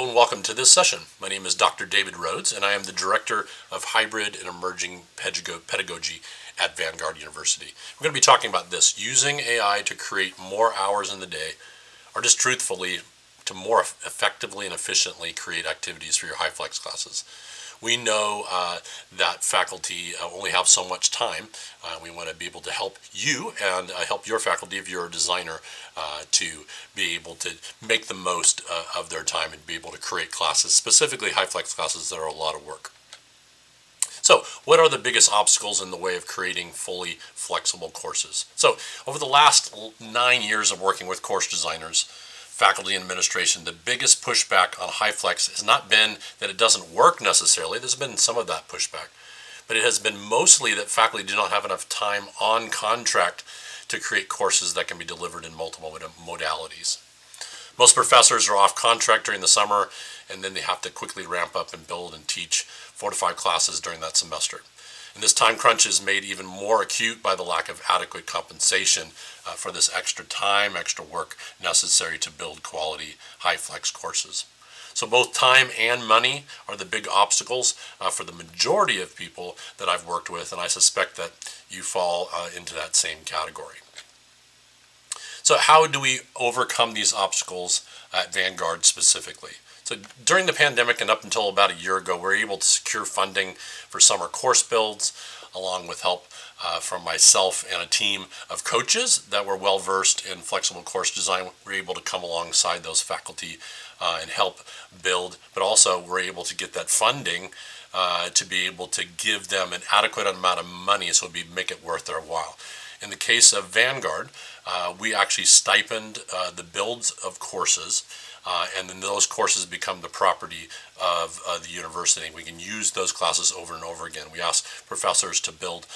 and welcome to this session. My name is Dr. David Rhoads, and I am the Director of Hybrid and Emerging Pedagogy at Vanguard University. We're going to be talking about this, using AI to create more hours in the day, or just truthfully, to more effectively and efficiently create activities for your HyFlex classes. We know that faculty only have so much time. We want to be able to help you and help your faculty, if you're a designer, to be able to make the most of their time and be able to create classes, specifically HyFlex classes that are a lot of work. So what are the biggest obstacles in the way of creating fully flexible courses? So over the last 9 years of working with course designers, faculty and administration, the biggest pushback on HyFlex has not been that it doesn't work necessarily. There's been some of that pushback, but it has been mostly that faculty do not have enough time on contract to create courses that can be delivered in multiple modalities. Most professors are off contract during the summer, and then they have to quickly ramp up and build and teach 4 to 5 classes during that semester. And this time crunch is made even more acute by the lack of adequate compensation for this extra time, extra work necessary to build quality HyFlex courses. So both time and money are the big obstacles for the majority of people that I've worked with, and I suspect that you fall into that same category. So how do we overcome these obstacles at Vanguard specifically? So during the pandemic and up until about a year ago, we were able to secure funding for summer course builds, along with help from myself and a team of coaches that were well versed in flexible course design. We were able to come alongside those faculty and help build, but also we're able to get that funding to be able to give them an adequate amount of money so it'd make it worth their while. In the case of Vanguard, we actually stipend the builds of courses, and then those courses become the property of the university. We can use those classes over and over again. We ask professors to build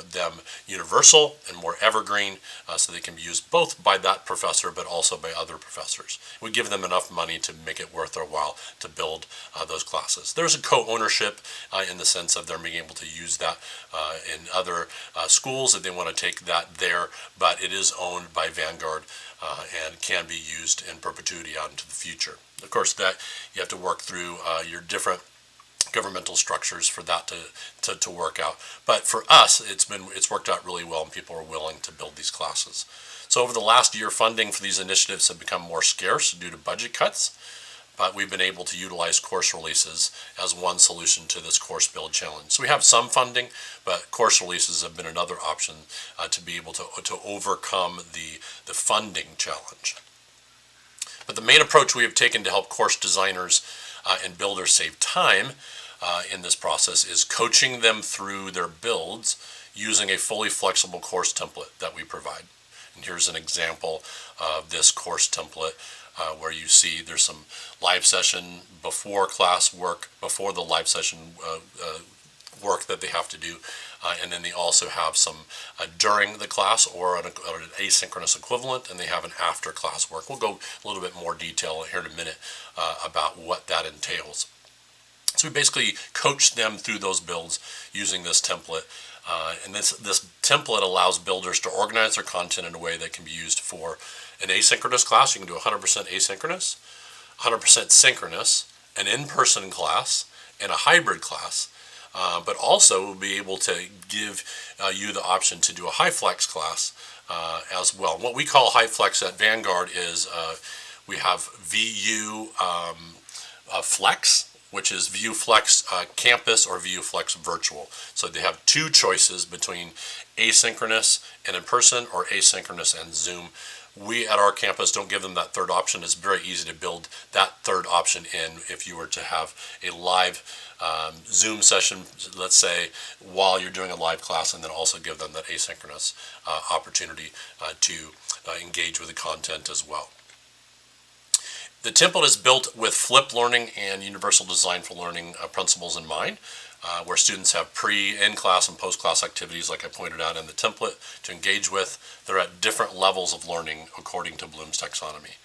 them universal and more evergreen so they can be used both by that professor but also by other professors. We give them enough money to make it worth their while to build those classes. There's a co-ownership in the sense of them being able to use that in other schools if they want to take that there, but it is owned by Vanguard and can be used in perpetuity out into the future. Of course, that you have to work through your different governmental structures for that to work out. But for us, it's worked out really well, and people are willing to build these classes. So over the last year, funding for these initiatives have become more scarce due to budget cuts, but we've been able to utilize course releases as one solution to this course build challenge. So we have some funding, but course releases have been another option to be able to overcome the funding challenge. But the main approach we have taken to help course designers and builders save time in this process is coaching them through their builds using a fully flexible course template that we provide. And here's an example of this course template where you see there's some live session before class work, before the live session work that they have to do, and then they also have some during the class or an asynchronous equivalent, and they have an after class work. We'll go a little bit more detail here in a minute about what that entails. So we basically coach them through those builds using this template, and this template allows builders to organize their content in a way that can be used for an asynchronous class. You can do 100% asynchronous, 100% synchronous, an in-person class, and a hybrid class. But also we'll be able to give you the option to do a HyFlex class as well. What we call HyFlex at Vanguard is we have VU Flex, which is VU Flex Campus or VU Flex Virtual. So they have 2 choices between asynchronous and in-person, or asynchronous and Zoom. We at our campus don't give them that third option. It's very easy to build that third option in if you were to have a live Zoom session, let's say, while you're doing a live class, and then also give them that asynchronous opportunity to engage with the content as well. The template is built with flipped learning and universal design for learning principles in mind, where students have in-class and post-class activities, like I pointed out in the template, to engage with. They're at different levels of learning according to Bloom's taxonomy.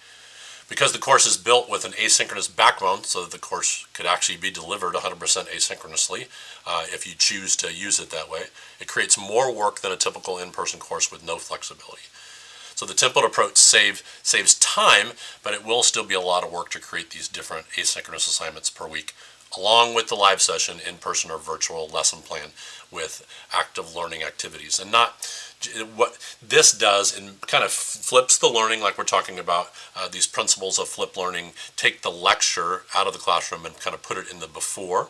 Because the course is built with an asynchronous backbone, so that the course could actually be delivered 100% asynchronously if you choose to use it that way, it creates more work than a typical in-person course with no flexibility. So the template approach saves time, but it will still be a lot of work to create these different asynchronous assignments per week, along with the live session, in-person or virtual lesson plan with active learning activities. And not what this does, and kind of flips the learning, like we're talking about these principles of flip learning, take the lecture out of the classroom and kind of put it in the before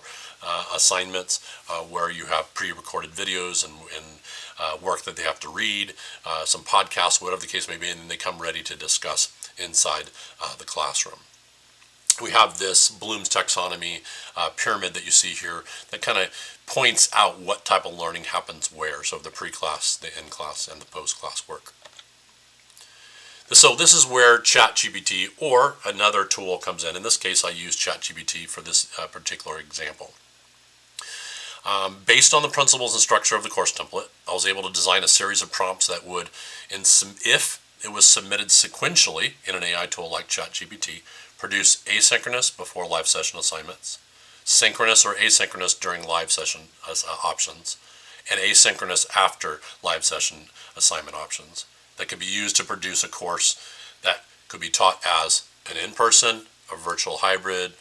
assignments, where you have pre-recorded videos and work that they have to read, some podcasts, whatever the case may be, and then they come ready to discuss inside the classroom. We have this Bloom's taxonomy pyramid that you see here that kind of points out what type of learning happens where, so the pre-class, the in-class, and the post-class work. So this is where ChatGPT or another tool comes in. In this case, I use ChatGPT for this particular example. Based on the principles and structure of the course template, I was able to design a series of prompts that would, if it was submitted sequentially in an AI tool like ChatGPT, produce asynchronous before live session assignments, synchronous or asynchronous during live session options, and asynchronous after live session assignment options that could be used to produce a course that could be taught as an in-person, a virtual hybrid,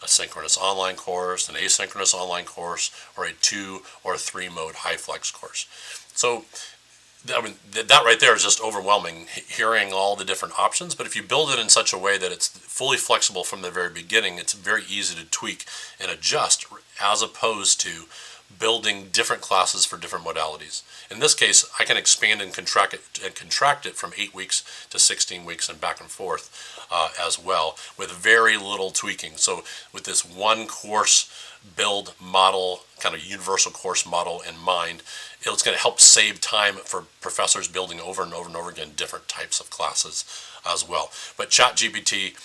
a synchronous online course, an asynchronous online course, or a 2 or 3 mode HyFlex course. So I mean, that right there is just overwhelming, hearing all the different options. But if you build it in such a way that it's fully flexible from the very beginning, it's very easy to tweak and adjust, as opposed to building different classes for different modalities. In this case, I can expand and contract it from 8 weeks to 16 weeks and back and forth as well, with very little tweaking. So with this one course build model, kind of universal course model in mind, it's going to help save time for professors building over and over and over again different types of classes as well. But ChatGPT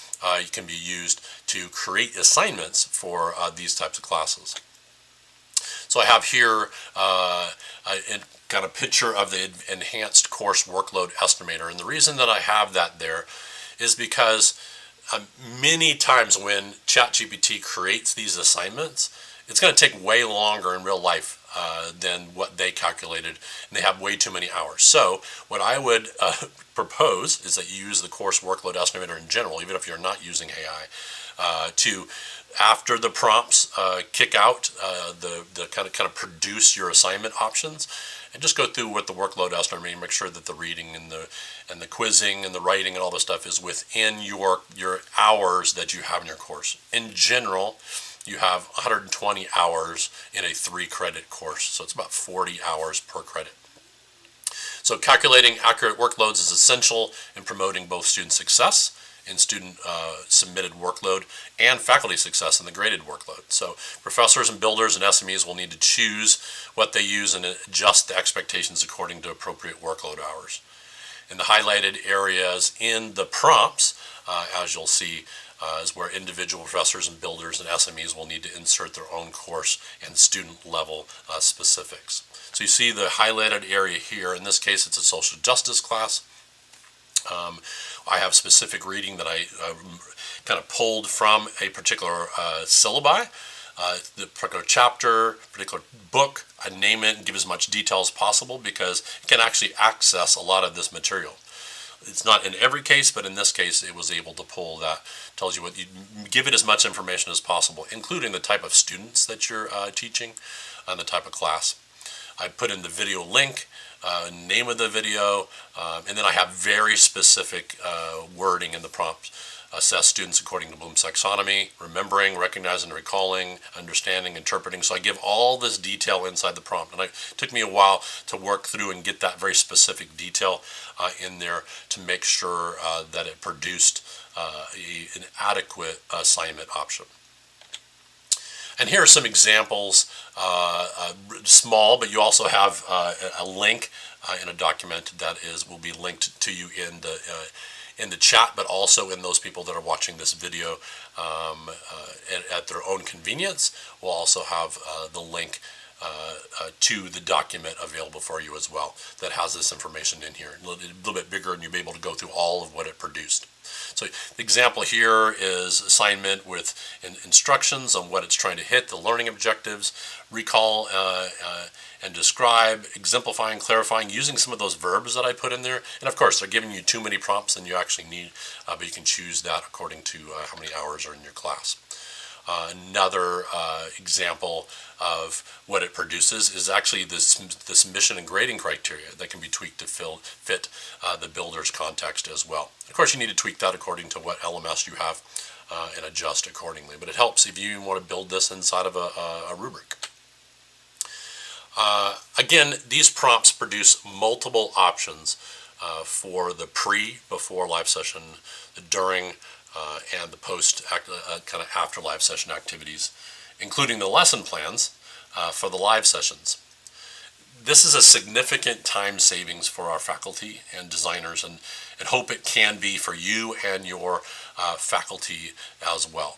can be used to create assignments for these types of classes. So I have here a kind of picture of the enhanced course workload estimator. And the reason that I have that there is because many times when ChatGPT creates these assignments, it's going to take way longer in real life than what they calculated, and they have way too many hours. So what I would propose is that you use the course workload estimator in general, even if you're not using AI, to, after the prompts kick out, the kind of produce your assignment options, and just go through with the workload estimator, make sure that the reading and the quizzing and the writing and all this stuff is within your hours that you have in your course. In general, you have 120 hours in a 3-credit course, so it's about 40 hours per credit. So calculating accurate workloads is essential in promoting both student success in student submitted workload and faculty success in the graded workload. So professors and builders and SMEs will need to choose what they use and adjust the expectations according to appropriate workload hours. In the highlighted areas in the prompts, as you'll see, is where individual professors and builders and SMEs will need to insert their own course and student level specifics. So you see the highlighted area here. In this case, it's a social justice class. I have specific reading that I kind of pulled from a particular syllabi, the particular chapter, particular book. I name it and give as much detail as possible because it can actually access a lot of this material. It's not in every case, but in this case, it was able to pull that. Tells you what you give it as much information as possible, including the type of students that you're teaching and the type of class. I put in the video link, name of the video, and then I have very specific wording in the prompt. Assess students according to Bloom's taxonomy, remembering, recognizing, recalling, understanding, interpreting. So I give all this detail inside the prompt. And it took me a while to work through and get that very specific detail in there to make sure that it produced an adequate assignment option. And here are some examples, small, but you also have a link in a document that will be linked to you in the chat, but also in those people that are watching this video at their own convenience. We'll also have the link to the document available for you as well that has this information in here. A little bit bigger, and you'll be able to go through all of what it produced. So the example here is assignment with instructions on what it's trying to hit, the learning objectives, recall and describe, exemplifying, clarifying, using some of those verbs that I put in there. And of course, they're giving you too many prompts than you actually need, but you can choose that according to how many hours are in your class. Another example of what it produces is actually this mission and grading criteria that can be tweaked to fit the builder's context as well. Of course, you need to tweak that according to what LMS you have and adjust accordingly. But it helps if you want to build this inside of a rubric. Again, these prompts produce multiple options for the before live session, the during, and the post kind of after live session activities, including the lesson plans for the live sessions. This is a significant time savings for our faculty and designers, and hope it can be for you and your faculty as well.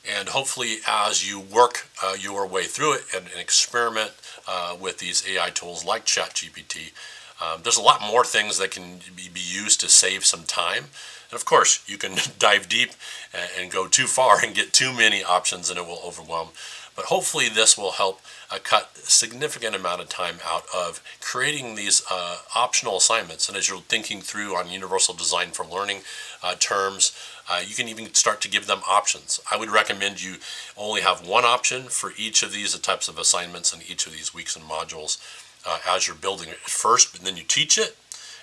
And hopefully, as you work your way through it and experiment with these AI tools like ChatGPT, there's a lot more things that can be used to save some time. And of course, you can dive deep and go too far and get too many options, and it will overwhelm. But hopefully this will help cut a significant amount of time out of creating these optional assignments. And as you're thinking through on universal design for learning terms, you can even start to give them options. I would recommend you only have one option for each of these types of assignments in each of these weeks and modules as you're building it at first, but then you teach it,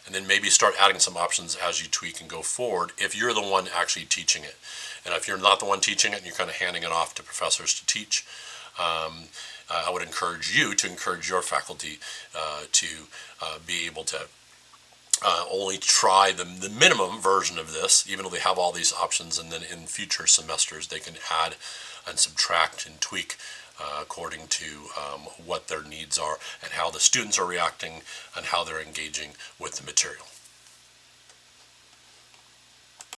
and then maybe start adding some options as you tweak and go forward if you're the one actually teaching it. And if you're not the one teaching it and you're kind of handing it off to professors to teach, I would encourage you to encourage your faculty to be able to only try the minimum version of this, even though they have all these options, and then in future semesters they can add and subtract and tweak according to what their needs are and how the students are reacting and how they're engaging with the material.